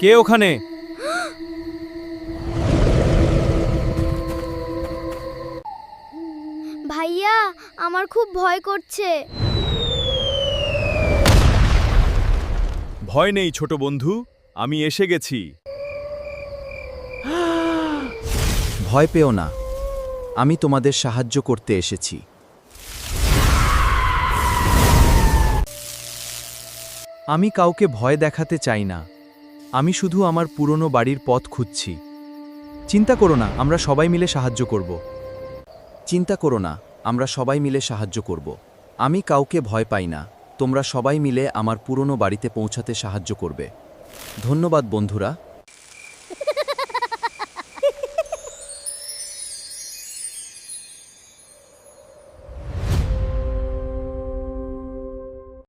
কে ওখানে? ভাইয়া, আমার খুব ভয় করছে। ভয় নেই ছোট বন্ধু, আমি এসে গেছি। ভয় পেও না, আমি তোমাদের সাহায্য করতে এসেছি। আমি কাউকে ভয় দেখাতে চাই না, আমি শুধু আমার পুরনো বাড়ির পথ খুঁজছি। চিন্তা করো না, আমরা সবাই মিলে সাহায্য করব। চিন্তা করো না, আমরা সবাই মিলে সাহায্য করব। আমি কাউকে ভয় পাই না, তোমরা সবাই মিলে আমার পুরনো বাড়িতে পৌঁছাতে সাহায্য করবে। ধন্যবাদ বন্ধুরা।